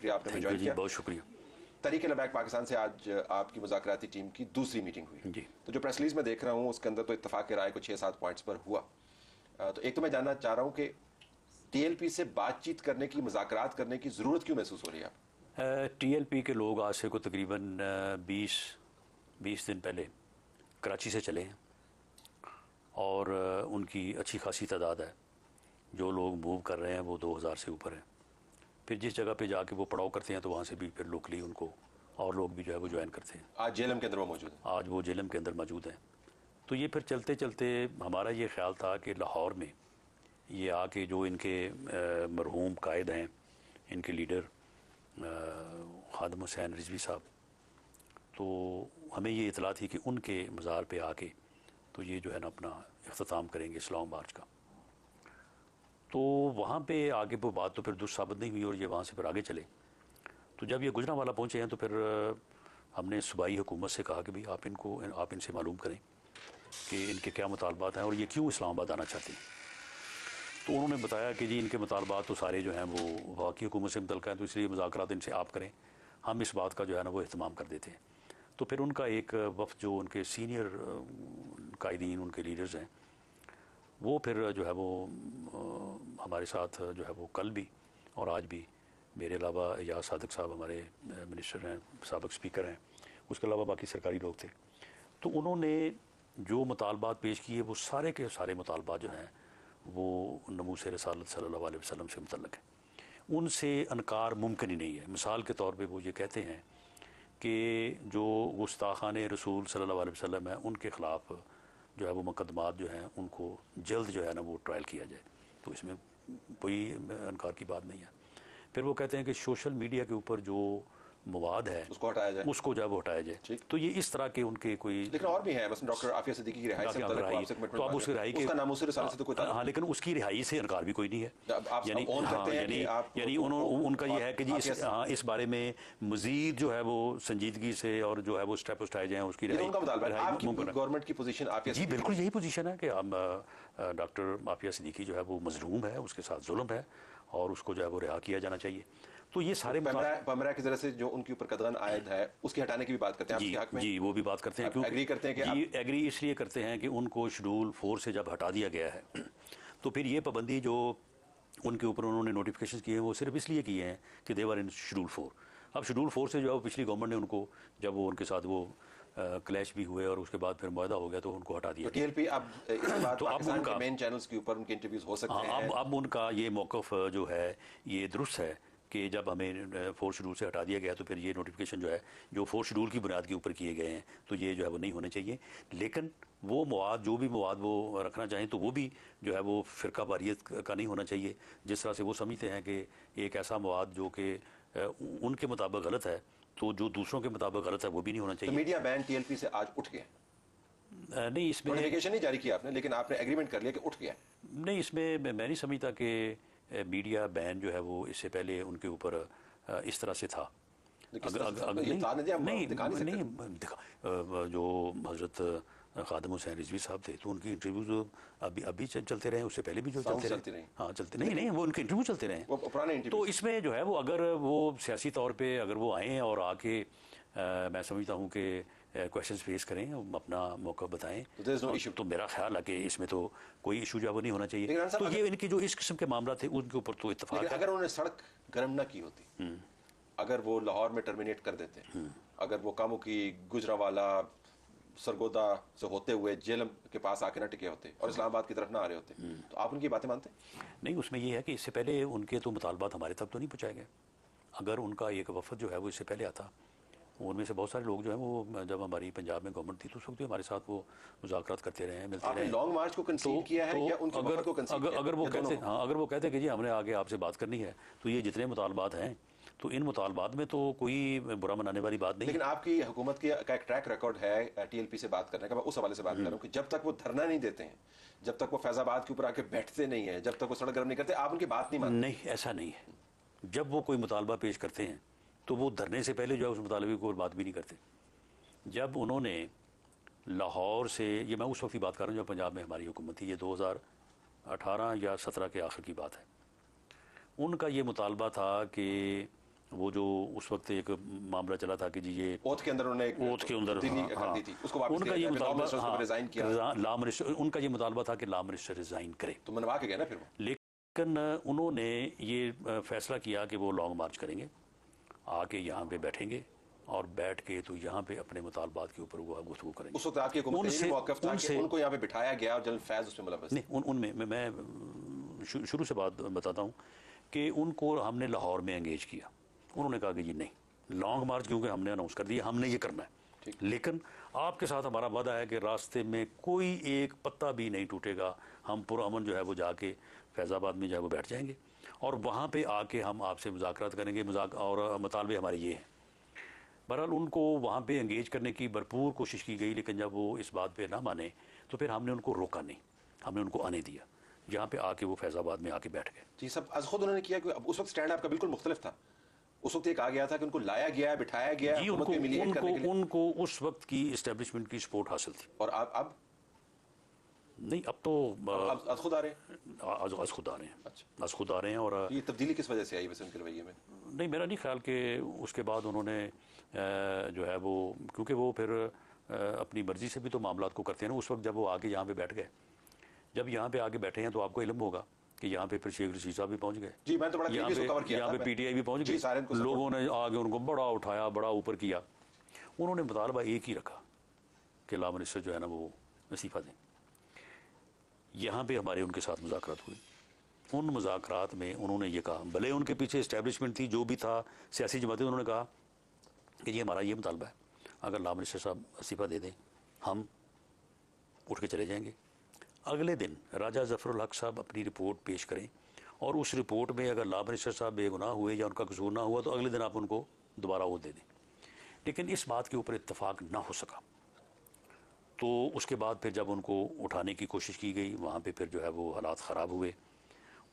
शुक्रिया आपने ज्वाइन किया। बहुत शुक्रिया। तहरीक लबैक पाकिस्तान से आज आपकी मुज़ाकराती टीम की दूसरी मीटिंग हुई जी। तो जो प्रेस रिलीज में देख रहा हूँ उसके अंदर तो इत्तफाक राय को 6-7 पॉइंट्स पर हुआ। तो एक तो मैं जानना चाह रहा हूँ कि TLP से बातचीत करने की, मुज़ाकरात करने की ज़रूरत क्यों महसूस हो रही है आप? TLP के लोग आज से को तकरीबन 20 दिन पहले कराची से चले हैं और उनकी अच्छी खासी तादाद है। जो लोग मूव कर रहे हैं वो 2000 से ऊपर हैं। फिर जिस जगह पे जाके वो पड़ाव करते हैं तो वहाँ से भी फिर लोकली उनको और लोग भी जो है वो ज्वाइन करते हैं। आज जेलम के अंदर वो मौजूद है? आज वो जेलम के अंदर मौजूद हैं। तो ये फिर चलते चलते हमारा ये ख्याल था कि लाहौर में ये आके जो इनके मरहूम कायद हैं, इनके लीडर खादम हुसैन रिजवी साहब, तो हमें ये इतला थी कि उनके मज़ार पे आके तो ये जो है ना अपना इख्तिताम करेंगे इस्लाम मार्च का। तो वहाँ पे आगे वो बात तो फिर दुरुस्त साबित नहीं हुई और ये वहाँ से फिर आगे चले। तो जब ये गुजरांवाला पहुँचे हैं तो फिर हमने सूबाई हुकूमत से कहा कि भाई आप इनसे मालूम करें कि इनके क्या मुतालबात हैं और ये क्यों इस्लामाबाद आना चाहते हैं। तो उन्होंने बताया कि जी इनके मुतालबात तो सारे जो हैं वो वाकई हुकूमत से मुतल्लिक़ हैं, तो इसलिए मुज़ाकरात इनसे आप करें, हम इस बात का जो है ना वो अहतमाम कर देते हैं। तो फिर उनका एक वफ़द जो उनके सीनियर कायदीन, उनके लीडर्स हैं, वो फिर जो है वो हमारे साथ जो है वो कल भी और आज भी, मेरे अलावा एजाज सादिक साहब हमारे मिनिस्टर हैं, साबिक़ स्पीकर हैं, उसके अलावा बाकी सरकारी लोग थे। तो उन्होंने जो मुतालबात पेश किए वो सारे के सारे मुतालबात जो हैं वो नमूस रसालत सल्लल्लाहु अलैहि वसल्लम से मुतल्लिक़ है। उनसे इनकार मुमकिन ही नहीं है। मिसाल के तौर पे वो ये कहते हैं कि जो गुस्ताखान रसूल सल्लल्लाहु अलैहि वसल्लम है उनके ख़िलाफ़ जो है वो मुकदमात जो हैं उनको जल्द जो है ना वो ट्रायल किया जाए। तो इसमें कोई इनकार की बात नहीं है। फिर वो कहते हैं कि सोशल मीडिया के ऊपर जो मवाद है उसको हटाया जाए, उसको जब हटाया जाए। तो ये इस तरह के उनके कोई, लेकिन और भी है, बस डॉक्टर आफिया सिद्दीकी की रिहाई से तो आप उसकी रिहाई के, उसका नाम उससे रिसालत से तो कोई ताल्लुक, हाँ, लेकिन उसकी रिहाई से इनकार भी कोई नहीं है। यानी उनका ये है कि जी इस बारे में मजीद जो है वो संजीदगी से और जो है वो स्टेप उठाए जाए, उसकी रिहाई। गवर्नमेंट की पोजीशन आफिया, जी बिल्कुल यही पोजीशन है कि डॉक्टर आफिया सिद्दीकी जो है वो मजलूम है, उसके साथ जुल्म है और उसको जो है वो रिहा किया जाना चाहिए। तो ये सारे पैमरा की तरह से जो उनके ऊपर कदगन आयद है उसके हटाने की भी बात करते हैं आपके हक में? जी वो भी बात करते हैं। क्यों एग्री करते हैं कि एग्री इसलिए करते हैं कि उनको शेड्यूल 4 से जब हटा दिया गया है तो फिर ये पाबंदी जो उनके ऊपर उन्होंने नोटिफिकेशन किए हैं वो सिर्फ इसलिए किए हैं कि देवर इन शेड्यूल 4। अब शेड्यूल 4 से जो है पिछली गवर्नमेंट ने उनको, जब वो उनके साथ वो क्लैश भी हुए और उसके बाद फिर मुआहदा हो गया तो उनको हटा दिया। तो TLP अब इस बात तो अब उनका मेन चैनल्स के ऊपर उनके इंटरव्यूज हो सकते हैं। अब उनका ये मौक़िफ़ जो है ये दुरुस्त है कि जब हमें 4 शेड्यूल से हटा दिया गया तो फिर ये नोटिफिकेशन जो है जो 4 शेड्यूल की बुनियाद के ऊपर किए गए हैं तो ये जो है वो नहीं होने चाहिए। लेकिन वो मवाद, जो भी मवाद वो रखना चाहें तो वो भी जो है वो फ़िरका वारियत का नहीं होना चाहिए। जिस तरह से वो समझते हैं कि एक ऐसा मवाद जो कि उनके मुताबिक गलत है तो जो दूसरों के मुताबिक गलत है वो भी नहीं होना चाहिए। तो मीडिया बैन TLP से आज उठ गया? नहीं, इसमें नोटिफिकेशन नहीं जारी किया आपने, लेकिन आपने एग्रीमेंट कर लिया कि उठ गया। नहीं, इसमें मैं नहीं समझता कि मीडिया बैन जो है वो इससे पहले उनके ऊपर इस तरह से था। जो हजरत खादम हुसैन रिजवी साहब थे तो उनकी इंटरव्यूज अभी चलते रहे, उससे पहले भी जो चलते रहे। हाँ चलते नहीं वो उनके इंटरव्यू चलते रहे, वो पुराने इंटरव्यू। तो इसमें जो है वो अगर वो सियासी तौर पे अगर वो आएँ और आके मैं समझता हूँ कि क्वेश्चंस फेस करें, अपना मौका बताएं तो मेरा ख्याल है कि इसमें तो कोई इशू जो है वो नहीं होना चाहिए। तो ये इनकी जो इस किस्म के मामला थे उनके ऊपर तो इत्तेफाक है। अगर उन्होंने सड़क गर्म ना की होती, अगर वो लाहौर में टर्मिनेट कर देते, अगर वो कामों की गुजरांवाला सरगोदा से होते हुए जेलम के पास आके ना टिके होते और इस्लामाबाद की तरफ ना आ रहे होते, तो आप उनकी बातें मानते? नहीं, उसमें यह है कि इससे पहले उनके तो मुतालबात हमारे तक तो नहीं पहुँचाए गए। अगर उनका एक वफद जो है वो इससे पहले आता, उनमें से बहुत सारे लोग जो हैं वो जब हमारी पंजाब में गवर्नमेंट थी तो उस वक्त भी हमारे साथ वो मुज़ाकरात करते रहे हैं, मिलते रहे। लॉन्ग मार्च को कंसीड किया है या उनके वफद को कंसीड किया? अगर वो कहते कि जी हमने आगे आपसे बात करनी है तो ये जितने मुतालबात हैं तो इन मुतालबात में तो कोई बुरा मनाने वाली बात नहीं। लेकिन आपकी हुकूमत का एक ट्रैक रिकॉर्ड है TLP से बात करने का, मैं उस हवाले से बात कर रहा हूँ कि जब तक वो धरना नहीं देते हैं, जब तक वो फैजाबाद के ऊपर आके बैठते नहीं है, जब तक वो सड़क गर्म नहीं करते, आप उनकी बात नहीं मानते? नहीं, ऐसा नहीं है। जब वो कोई मुतालबा पेश करते हैं तो वो धरने से पहले जो है उस मुतालबे को बात भी नहीं करते। जब उन्होंने लाहौर से, ये मैं उस वक्त की बात कर रहा हूँ जब पंजाब में हमारी हुकूमत थी, ये 2018 या 17 के आखिर की बात है, उनका ये मुतालबा था कि वो जो उस वक्त एक मामला चला था कि जी ये ओथ के अंदर उन्होंने ओथ के अंदर तब्दीली कर दी थी, उसको वापस उनका ले ये लिया, फिर लॉ मुतालबा मिनिस्टर उसको रिजाइन किया, लॉ मिनिस्टर उनका ये मुतालबा था कि लॉ मिनिस्टर रिजाइन करे, तो मनवा के गए ना फिर वो। लेकिन उन्होंने ये फैसला किया कि वो लॉन्ग मार्च करेंगे, आके यहाँ पे बैठेंगे और बैठ के तो यहाँ पे अपने मुतालबात के ऊपर वो गुफ्तगू करेंगे। उस वक्त आपकी हुकूमत का ये मौक़िफ़ था कि उनको यहाँ पे बिठाया गया और जनरल फैज़ उसमें मुलव्वस नहीं, उनमें मैं शुरू से बात बताता हूँ कि उनको हमने लाहौर में एंगेज किया, उन्होंने कहा कि जी नहीं, लॉन्ग मार्च क्योंकि हमने अनाउंस कर दिया, हमने ये करना है, लेकिन आपके साथ हमारा वादा है कि रास्ते में कोई एक पत्ता भी नहीं टूटेगा, हम पुरअमन जो है वो जाके फैज़ाबाद में जो है वो बैठ जाएंगे और वहाँ पे आके हम आपसे मुज़ाकरात करेंगे, और मुतालबे हमारे ये हैं। बहरहाल उनको वहाँ पे एंगेज करने की भरपूर कोशिश की गई, लेकिन जब वो इस बात पे ना माने तो फिर हमने उनको रोका नहीं, हमने उनको आने दिया, जहाँ पे आके वो फैज़ाबाद में आके बैठ गए। जी सब अज खुद उन्होंने किया कि उस वक्त स्टैंड आपका बिल्कुल मुख्तलिफ था, उस वक्त ये कहा गया था कि उनको लाया गया, बिठाया गया, जी, उनको उस वक्त की इस्टेब्लिशमेंट की सपोर्ट हासिल थी। और अब नहीं, अब तो आज खुद आ रहे हैं, आज खुद आ रहे हैं। अच्छा, आज खुद आ रहे हैं। और ये तब्दीली किस वजह से आई वैसे उनके रवैये में? नहीं, मेरा नहीं ख्याल कि उसके बाद उन्होंने जो है वो, क्योंकि वो फिर अपनी मर्जी से भी तो मामलात को करते हैं ना। उस वक्त जब वो आके यहाँ पे बैठ गए, जब यहाँ पे आके बैठे हैं तो आपको इल्म होगा कि यहाँ पे फिर शेख रशीद साहब भी पहुँच गए, जी मैंने तो बड़ा यहाँ पे PTI भी पहुँच गई, लोगों ने आगे उनको बड़ा उठाया, बड़ा ऊपर किया। उन्होंने मुतालबा एक ही रखा कि लॉ मिनिस्टर जो है ना वो इस्तीफ़ा दें। यहाँ पे हमारे उनके साथ मुज़ाकरात हुई, उन मुज़ाकरात में उन्होंने ये कहा, भले उनके पीछे इस्टेब्लिशमेंट थी, जो भी था, सियासी जमातें, उन्होंने कहा कि ये हमारा ये मुतालबा है, अगर लॉ मिनिस्टर साहब इस्तीफ़ा दे दें हम उठ के चले जाएंगे। अगले दिन राजा ज़फ़रुल हक साहब अपनी रिपोर्ट पेश करें और उस रिपोर्ट में अगर लॉ मिनिस्टर साहब बेगुनाह हुए या उनका कसूर ना हुआ तो अगले दिन आप उनको दोबारा वो दे दें। लेकिन इस बात के ऊपर इत्तफाक ना हो सका, तो उसके बाद फिर जब उनको उठाने की कोशिश की गई, वहाँ पे फिर जो है वो हालात ख़राब हुए।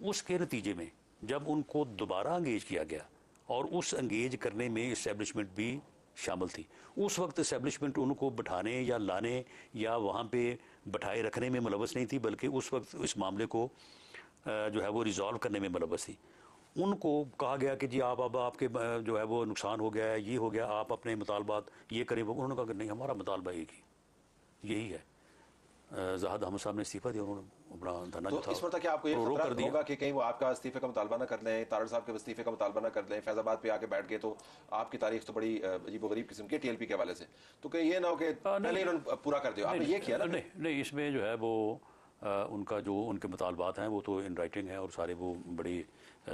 उसके नतीजे में जब उनको दोबारा अंगेज किया गया, और उस अंगेज करने में इस्टेब्लिशमेंट भी शामिल थी, उस वक्त इस्टेब्लिशमेंट उनको बिठाने या लाने या वहाँ पे बिठाए रखने में मुलव्वस नहीं थी, बल्कि उस वक्त इस मामले को जो है वो रिज़ॉल्व करने में मुलव्वस थी। उनको कहा गया कि जी आप अब आपके जो है वो नुकसान हो गया है, ये हो गया, आप अपने मुतालबात ये करें। वो उन्होंने कहा कि नहीं, हमारा मुतालबा एक ही यही है। ज़ाहिद अहमद साहब ने इस्तीफ़ा दिया, उन्होंने अपना धरना तो इस वक्त क्या आपको ये खतरा होगा कि कहीं वो आपका इस्तीफे का मुतालबा ना कर लें, तारड़ साहब के इस्तीफे का मुतालबा ना कर लें, फैज़ाबाद पे आके बैठ गए, तो आपकी तारीख तो बड़ी अजीब गरीब किस्म की TLP के हवाले से, तो कहीं ये ना हो कि पहले इन्होंने पूरा कर दिया, आपने ये किया ना? नहीं, इसमें जो है वो उनका जो उनके मुतालबात हैं वो तो इन राइटिंग है और सारे वो बड़ी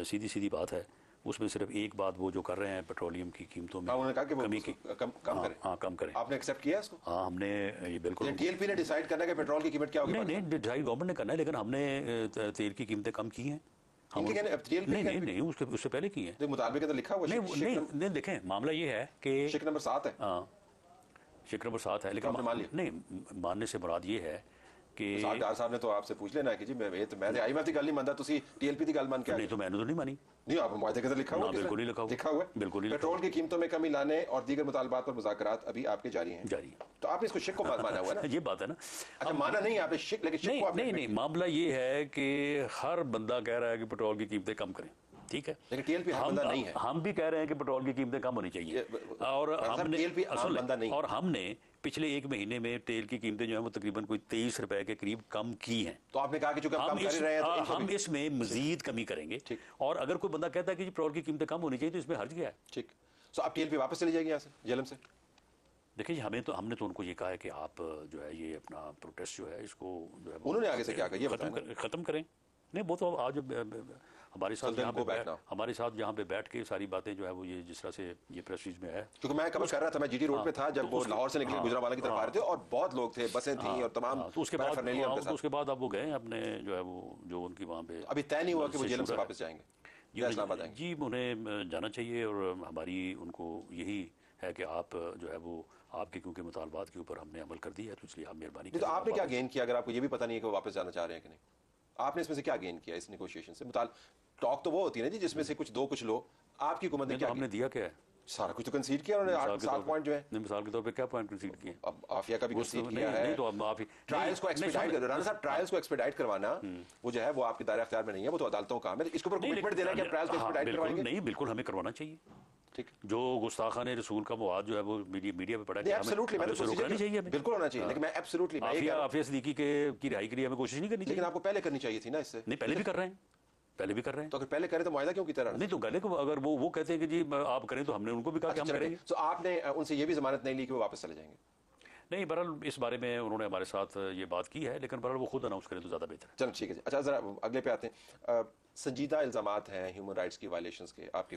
सीधी सीधी बात है। उसमें सिर्फ एक बात वो जो कर रहे हैं पेट्रोलियम की कीमतों में उन्होंने कहा कि कमी की कम करें। हाँ, कम करें। आपने एक्सेप्ट किया इसको? हाँ, हमने ये बिल्कुल। TLP ने डिसाइड करना है कि पेट्रोल की कीमत क्या होगी? नहीं, डिसाइड गवर्नमेंट ने करना है, लेकिन हमने तेल की कीमतें कम की हैं। नहीं, उससे पहले की है, मुताबिक तो लिखा हुआ नहीं, देखें मामला ये है कि शिक नंबर 7 है। हाँ, शिक नंबर 7 है, लेकिन नहीं, मानने से मुराद ये है कि साहब ने तो आपसे पूछ लेना है कि जी मैं IMF की गल नहीं मानता, तुसी TLP की गल मान के? नहीं, तो मैंने तो नहीं मानी। नहीं, आप मुआहदे के अंदर लिखा हुआ? बिल्कुल नहीं लिखा हुआ, बिल्कुल नहीं। पेट्रोल की कीमतों में कमी लाने और दीगर मुतालबात पर मुज़ाकरात अभी आपके जारी हैं। तो आपने इसको शिक को माना हुआ ना? ये बात है ना। अच्छा, माना नहीं आपने शिक, लेकिन शिक को आपने नहीं, मामला ये है कि हर बंदा कह रहा है कि पेट्रोल की कीमतें कम करें, ठीक है, लेकिन TLP हर बंदा नहीं है। हम भी कह रहे हैं कि पेट्रोल की कीमतें कम होनी चाहिए, और हमने पिछले एक महीने में तेल की कीमतें जो है वो तकरीबन कोई 23 रुपए के करीब कम की हैं। तो आपने कहा कि चूंकि हम कम कर रहे हैं तो हम इसमें मजीद कमी करेंगे, और अगर कोई बंदा कहता है कि जी पेट्रोल की कीमतें कम होनी चाहिए तो इसमें हर्ज क्या है? ठीक, तो आप TLP वापस चली जाएगी यहाँ से, जेलम से? देखिए, हमने तो उनको ये कहा है कि आप जो है ये अपना प्रोटेस्ट जो है इसको जो है उन्होंने आगे से क्या कहा, ये खत्म करें। नहीं, वो तो आज हमारे साथ यहाँ पे बैठ के सारी बातें जो है वो ये जिस तरह से ये प्रेस रिलीज में है, क्योंकि मैं कवर कर रहा था, मैं GT रोड पे था जब वो लाहौर से निकले गुजरावाला की तरफ आ रहे थे और बहुत लोग थे, बसें थी और तमाम। तो उसके बाद अब वो गए अपने जो है वो जो उनकी वहाँ पे अभी तय नहीं हुआ कि वो जेलम से वापस जाएंगे या इस्लामाबाद जाएंगे? जी, उन्हें जाना चाहिए, और हमारी उनको यही है कि आप जो है वो आपके क्योंकि मुतालबात के ऊपर हमने अमल कर दिया है, तो इसलिए आप मेहरबानी करें। तो आपने क्या गेन किया, अगर आपको ये भी पता नहीं है कि वो वापस जाना चाह रहे हैं कि नहीं? आपने इसमें से क्या गेन किया इस नेगोशिएशन से? टॉक तो वो होती है ना जी, जिसमें से कुछ दो कुछ लो, आपकी हुकूमत ने क्या हमने दिया क्या है? सारा कुछ तो कंसीड किया उन्होंने, 7 पॉइंट जो है। नहीं, मिसाल के तौर पे क्या पॉइंट कंसीड किए? अब आफिया का भी कंसीड किया है। नहीं, तो अब आप ट्रायल्स को एक्सपेडाइट कर, राणा साहब ट्रायल्स को एक्सपेडाइट करवाना वो जो है वो आपके दायरे इख्तियार में नहीं है, वो तो अदालतों का काम है। इसके ऊपर कमिटमेंट देना है कि ट्रायल्स को एक्सपेडाइट करवाएंगे। नहीं, बिल्कुल हमें करवाना चाहिए, ठीक। जो गुस्ताखान रसूल का मवाद जो है वो मीडिया पे पड़ा है, एब्सोल्युटली, मैं तो रोकना नहीं चाहिए हमें, बिल्कुल होना चाहिए, लेकिन मैं एब्सोल्युटली आफिया सिद्दीकी की रिहाई के लिए हमें कोशिश नहीं करनी चाहिए। लेकिन आपको पहले करनी चाहिए थी ना इससे। नहीं, पहले भी कर रहे हैं, पहले भी कर रहे हैं। तो अगर पहले करें तो मुआहदा क्यों की तरह नहीं, तो गले को अगर वो कहते हैं कि जी आप करें, तो हमने उनको भी कहा कि हम करेंगे। तो आपने उनसे ये भी जमानत नहीं ली कि वो वापस चले जाएंगे? नहीं, बहरहाल इस बारे में उन्होंने हमारे साथ ये बात की है, लेकिन बहरहाल वो खुद अनाउंस करें तो ज़्यादा बेहतर है। चलो ठीक है जी। अच्छा, जरा अगले पे आते हैं। संजीदा इल्जामात हैं ह्यूमन राइट्स की वायलेशंस के आपके